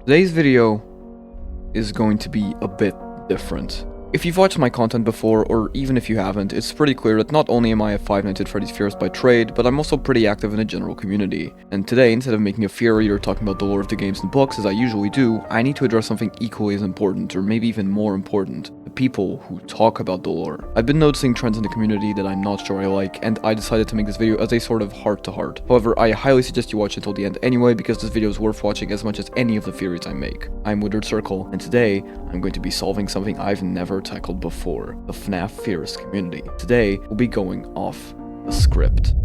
Today's video is going to be a bit different. If you've watched my content before, or even if you haven't, it's pretty clear that not only am I a Five Nights at Freddy's theorist by trade, but I'm also pretty active in the general community. And today, instead of making a theory or talking about the lore of the games and books as I usually do, I need to address something equally as important, or maybe even more important: the people who talk about the lore. I've been noticing trends in the community that I'm not sure I like, and I decided to make this video as a sort of heart-to-heart. However, I highly suggest you watch until the end anyway, because this video is worth watching as much as any of the theories I make. I'm Withered Circle, and today, I'm going to be solving something I've never tackled before: the FNAF theorist community. Today, we'll be going off the script.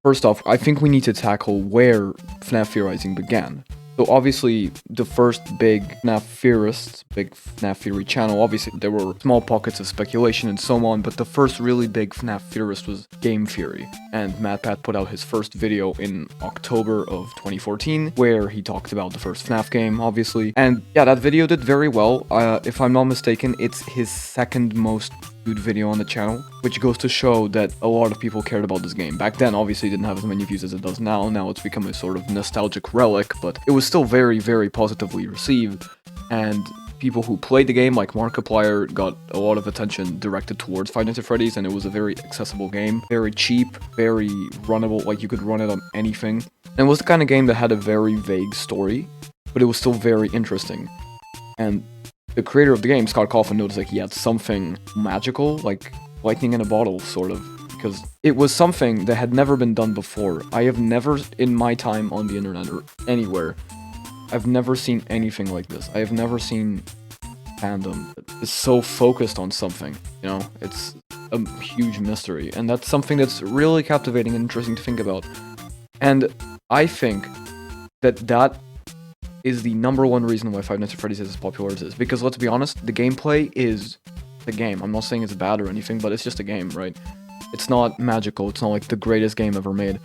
First off, I think we need to tackle where FNAF theorizing began. So obviously, the first big FNAF theorists, big FNAF theory channel, obviously there were small pockets of speculation and so on, but the first really big FNAF theorist was Game Theory. And MatPat put out his first video in October of 2014, where he talked about the first FNAF game, obviously. And yeah, that video did very well. If I'm not mistaken, it's his second most viewed video on the channel, which goes to show that a lot of people cared about this game. Back then, obviously, it didn't have as many views as it does now. Now it's become a sort of nostalgic relic, but it was still very, very positively received. And people who played the game, like Markiplier, got a lot of attention directed towards Five Nights at Freddy's, and it was a very accessible game, very cheap, very runnable, like you could run it on anything. And it was the kind of game that had a very vague story, but it was still very interesting. And the creator of the game, Scott Cawthon, noticed like he had something magical, like lightning in a bottle, sort of, because it was something that had never been done before. I have never, in my time on the internet or anywhere, I've never seen anything like this. I have never seen fandom that is so focused on something, you know? It's a huge mystery, and that's something that's really captivating and interesting to think about. And I think that is the number one reason why Five Nights at Freddy's is as popular as it is. Because let's be honest, the gameplay is the game. I'm not saying it's bad or anything, but it's just a game, right? It's not magical. It's not like the greatest game ever made.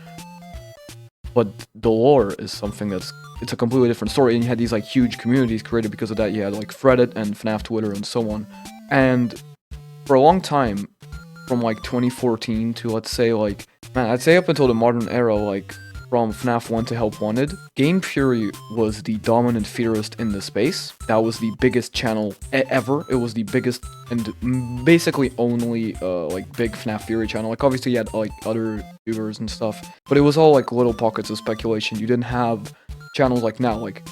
But the lore is something it's a completely different story. And you had these like huge communities created because of that. You had like Reddit and FNAF Twitter and so on. And for a long time, from like 2014 to let's say like, man, I'd say up until the modern era, like from FNAF 1 to Help Wanted, Game Theory was the dominant theorist in the space. That was the biggest channel ever. It was the biggest and basically only like big FNAF theory channel. Like obviously you had like other YouTubers and stuff, but it was all like little pockets of speculation. You didn't have channels like now. Like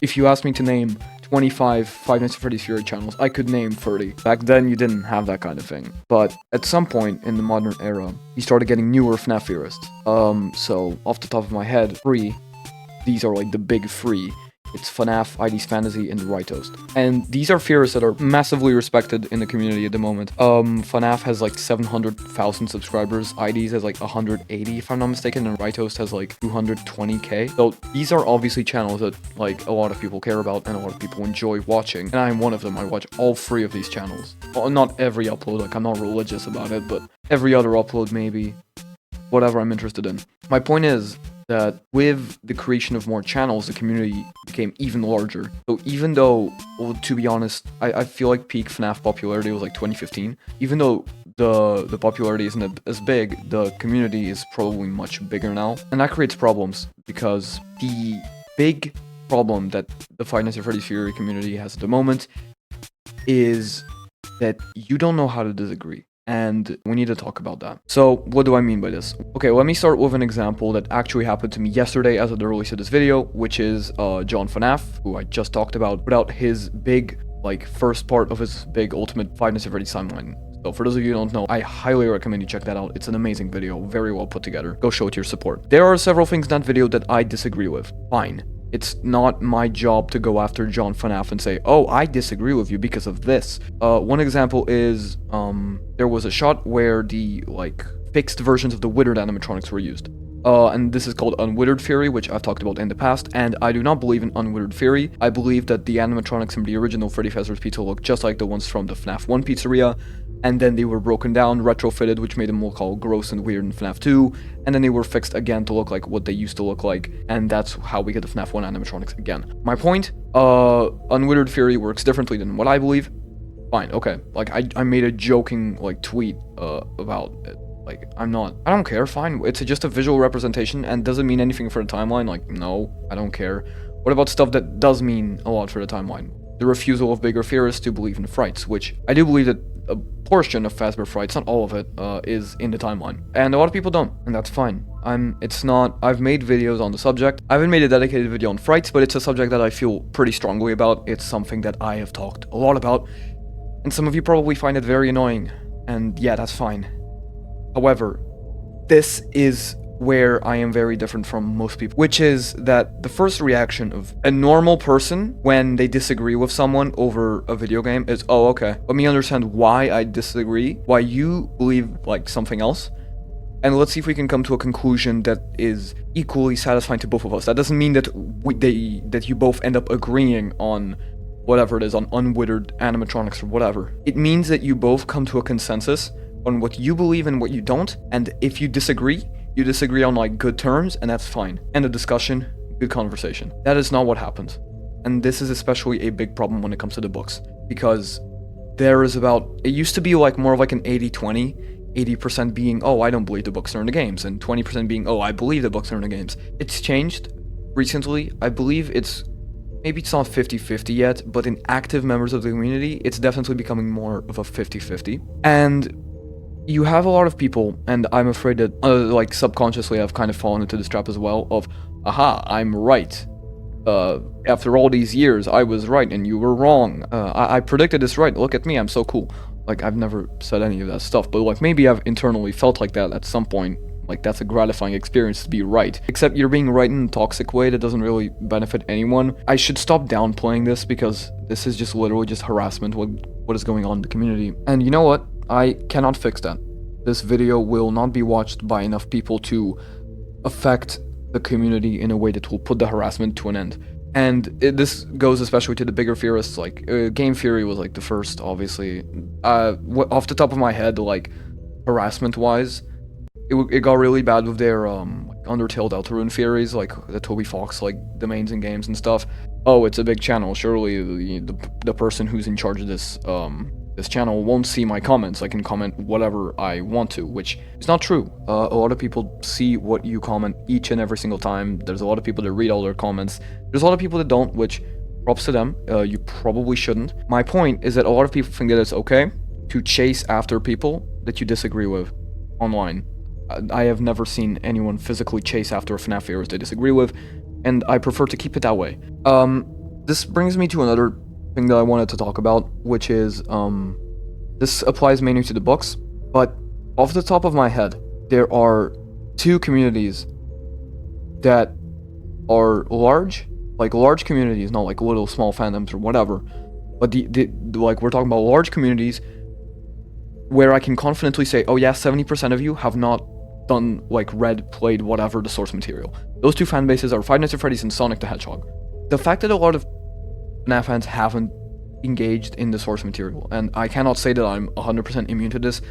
if you asked me to name 25 Five Nights at Freddy's Theory channels, I could name 30. Back then, you didn't have that kind of thing. But at some point in the modern era, you started getting newer FNAF theorists. So off the top of my head, these are like the big three. It's FNAF, ID's Fantasy, and RyeToast. And these are theorists that are massively respected in the community at the moment. FNAF has like 700,000 subscribers, ID's has like 180 if I'm not mistaken, and RyeToast has like 220k. So these are obviously channels that like a lot of people care about and a lot of people enjoy watching. And I'm one of them. I watch all three of these channels. Well, not every upload, like I'm not religious about it, but every other upload maybe. Whatever I'm interested in. My point is that with the creation of more channels, the community became even larger. So even though, well, to be honest, I feel like peak FNAF popularity was like 2015. Even though the popularity isn't as big, the community is probably much bigger now. And that creates problems, because the big problem that the Five Nights at Freddy's Theory community has at the moment is that you don't know how to disagree. And we need to talk about that. So what do I mean by this? Okay, let me start with an example that actually happened to me yesterday as of the release of this video, which is John Fuhnaff, who I just talked about, put out his big, like, first part of his big ultimate Five Nights at Freddy's timeline. So for those of you who don't know, I highly recommend you check that out. It's an amazing video, very well put together. Go show it your support. There are several things in that video that I disagree with. Fine. It's not my job to go after John Fuhnaff and say, oh, I disagree with you because of this. One example is, there was a shot where the, like, fixed versions of the withered animatronics were used. And this is called Unwithered Theory, which I've talked about in the past, and I do not believe in Unwithered Theory. I believe that the animatronics from the original Freddy Fazbear's Pizza look just like the ones from the FNAF 1 pizzeria, and then they were broken down, retrofitted, which made them look all gross and weird in FNAF 2, and then they were fixed again to look like what they used to look like, and that's how we get the FNAF 1 animatronics again. My point, Unwithered Theory works differently than what I believe. Fine, okay. Like, I made a joking, like, tweet about it. Like, I don't care, fine. It's just a visual representation and doesn't mean anything for the timeline. Like, no, I don't care. What about stuff that does mean a lot for the timeline? The refusal of bigger theorists to believe in frights, which I do believe that a portion of Fazbear frights, not all of it, is in the timeline. And a lot of people don't, and that's fine. I've made videos on the subject. I haven't made a dedicated video on frights, but it's a subject that I feel pretty strongly about. It's something that I have talked a lot about, and some of you probably find it very annoying, and yeah, that's fine. However, this is where I am very different from most people, which is that the first reaction of a normal person when they disagree with someone over a video game is, oh, okay, let me understand why I disagree, why you believe like something else, and let's see if we can come to a conclusion that is equally satisfying to both of us. That doesn't mean that that you both end up agreeing on whatever it is, on unwithered animatronics or whatever. It means that you both come to a consensus on what you believe and what you don't, and if you disagree on like good terms, and that's fine. End of discussion, good conversation. That is not what happens. And this is especially a big problem when it comes to the books, because it used to be like more of like an 80-20, 80% being, oh, I don't believe the books are in the games, and 20% being, oh, I believe the books are in the games. It's changed recently. I believe maybe it's not 50-50 yet, but in active members of the community, it's definitely becoming more of a 50-50. And you have a lot of people, and I'm afraid that, like, subconsciously I've kind of fallen into this trap as well, of, aha, I'm right. After all these years, I was right and you were wrong. I predicted this right, look at me, I'm so cool. Like, I've never said any of that stuff, but, like, maybe I've internally felt like that at some point. Like, that's a gratifying experience to be right. Except you're being right in a toxic way that doesn't really benefit anyone. I should stop downplaying this, because this is just literally just harassment, what is going on in the community. And you know what? I cannot fix that. This video will not be watched by enough people to affect the community in a way that will put the harassment to an end. And this goes especially to the bigger theorists, like, Game Theory was like the first, obviously. Off the top of my head, like, harassment-wise, it got really bad with their, Undertale Deltarune theories, like, the Toby Fox, like, domains and games and stuff. Oh, it's a big channel, surely the person who's in charge of this channel won't see my comments. I can comment whatever I want to, which is not true. A lot of people see what you comment each and every single time. There's a lot of people that read all their comments. There's a lot of people that don't, which props to them. You probably shouldn't. My point is that a lot of people think that it's okay to chase after people that you disagree with online. I have never seen anyone physically chase after a FNAF theorist they disagree with, and I prefer to keep it that way. This brings me to another thing that I wanted to talk about, which is, this applies mainly to the books, but off the top of my head, there are two communities that are large communities, not like little small fandoms or whatever, but like, we're talking about large communities where I can confidently say, oh yeah, 70% of you have not done, like, read, played, whatever, the source material. Those two fan bases are Five Nights at Freddy's and Sonic the Hedgehog. The fact that a lot of FNAF fans haven't engaged in the source material, and I cannot say that I'm 100% immune to this.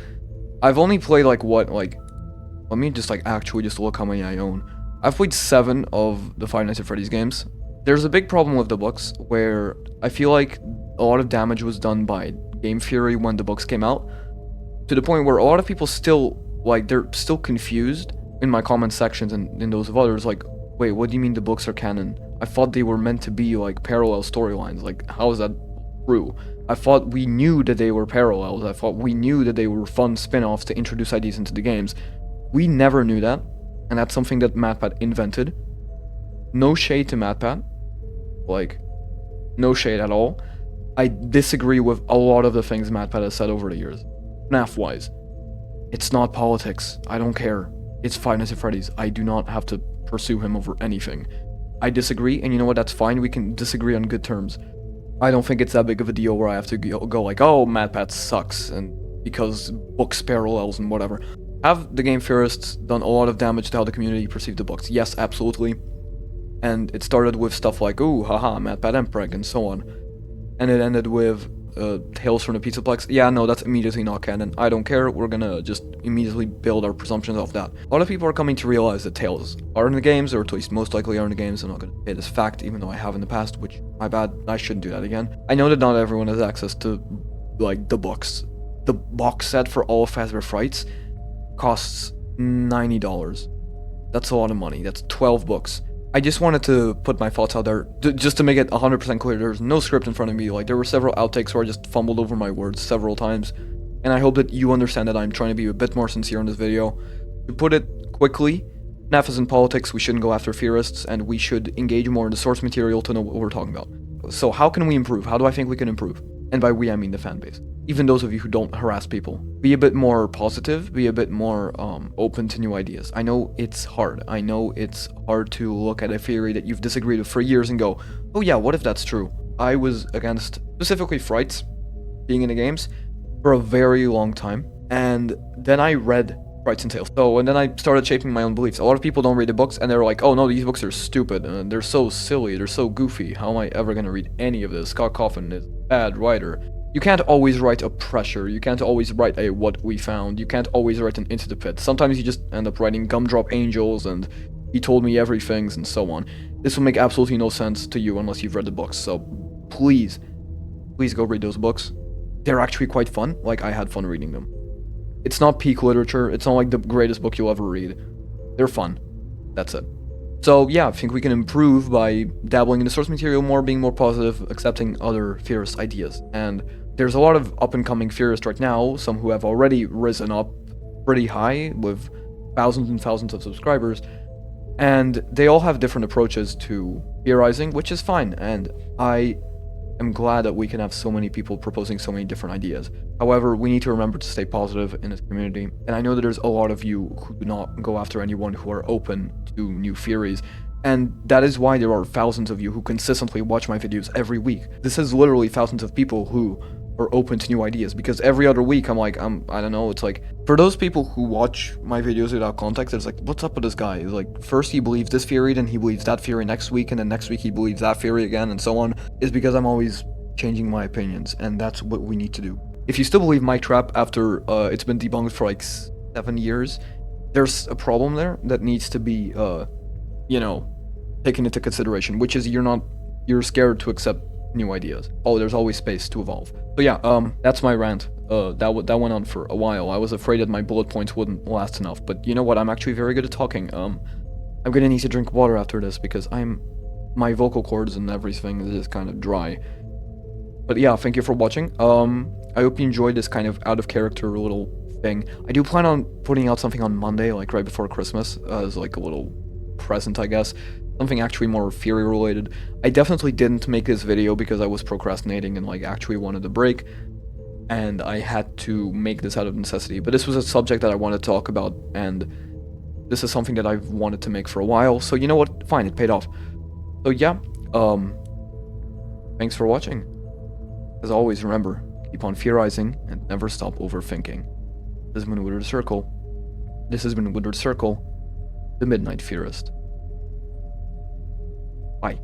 I've only played, like, let me just, like, actually just look how many I own. I've played 7 of the Five Nights at Freddy's games. There's a big problem with the books, where I feel like a lot of damage was done by Game Theory when the books came out, to the point where a lot of people still, like, they're still confused in my comment sections and in those of others, like, wait, what do you mean the books are canon? I thought they were meant to be, like, parallel storylines. Like, how is that true? I thought we knew that they were parallels. I thought we knew that they were fun spin-offs to introduce ideas into the games. We never knew that, and that's something that MatPat invented. No shade to MatPat. Like, no shade at all. I disagree with a lot of the things MatPat has said over the years. FNAF-wise. It's not politics. I don't care. It's Five Nights at Freddy's. I do not have to pursue him over anything. I disagree, and you know what, that's fine, we can disagree on good terms. I don't think it's that big of a deal where I have to go like, oh, MatPat sucks, and because books parallels and whatever. Have the game theorists done a lot of damage to how the community perceived the books? Yes, absolutely. And it started with stuff like, ooh, haha, MatPat Empreg, and so on. And it ended with Tales from the Pizzaplex. Yeah, no, that's immediately not canon. I don't care, we're gonna just immediately build our presumptions off that. A lot of people are coming to realize that Tales are in the games, or at least most likely are in the games. I'm not gonna say this fact, even though I have in the past, which, my bad, I shouldn't do that again. I know that not everyone has access to, like, the books. The box set for all of Fazbear Frights costs $90. That's a lot of money. That's 12 books. I just wanted to put my thoughts out there, just to make it 100% clear. There's no script in front of me. Like, there were several outtakes where I just fumbled over my words several times. And I hope that you understand that I'm trying to be a bit more sincere in this video. To put it quickly, FNAF is in politics, we shouldn't go after theorists, and we should engage more in the source material to know what we're talking about. So how can we improve? How do I think we can improve? And by we, I mean the fan base. Even those of you who don't harass people. Be a bit more positive, be a bit more open to new ideas. I know it's hard. I know it's hard to look at a theory that you've disagreed with for years and go, oh yeah, what if that's true? I was against, specifically frights, being in the games, for a very long time. And then I read Frights and Tales. And then I started shaping my own beliefs. A lot of people don't read the books, and they're like, oh no, these books are stupid, and they're so silly, they're so goofy. How am I ever gonna read any of this? Scott Cawthon is a bad writer. You can't always write a pressure, you can't always write a what we found, you can't always write an into the pit. Sometimes you just end up writing gumdrop angels and he told me everything and so on. This will make absolutely no sense to you unless you've read the books, so please go read those books. They're actually quite fun, like I had fun reading them. It's not peak literature, it's not like the greatest book you'll ever read. They're fun, that's it. So yeah, I think we can improve by dabbling in the source material more, being more positive, accepting other theorist ideas. And there's a lot of up-and-coming theorists right now, some who have already risen up pretty high with thousands and thousands of subscribers, and they all have different approaches to theorizing, which is fine, and I am glad that we can have so many people proposing so many different ideas. However, we need to remember to stay positive in this community, and I know that there's a lot of you who do not go after anyone who are open to new theories, and that is why there are thousands of you who consistently watch my videos every week. This is literally thousands of people who are open to new ideas, because every other week I'm like, I don't know, it's like, for those people who watch my videos without context, it's like, what's up with this guy? It's like, first he believes this theory, then he believes that theory next week, and then next week he believes that theory again, and so on, is because I'm always changing my opinions, and that's what we need to do. If you still believe my trap after it's been debunked for like 7 years, there's a problem there that needs to be, you know, taken into consideration, which is you're scared to accept new ideas. Oh, there's always space to evolve. So yeah, that's my rant. That went on for a while. I was afraid that my bullet points wouldn't last enough, but you know what? I'm actually very good at talking. I'm gonna need to drink water after this because my vocal cords and everything is just kind of dry. But yeah, thank you for watching. I hope you enjoyed this kind of out of character little thing. I do plan on putting out something on Monday, like right before Christmas, as like a little present, I guess. Something actually more theory related. I definitely didn't make this video because I was procrastinating and like actually wanted a break, and I had to make this out of necessity. But this was a subject that I wanted to talk about, and this is something that I've wanted to make for a while, so you know what? Fine, it paid off. So yeah, thanks for watching. As always, remember, keep on theorizing and never stop overthinking. This has been Woodward Circle. This has been Woodward Circle, the Midnight Theorist. Bye.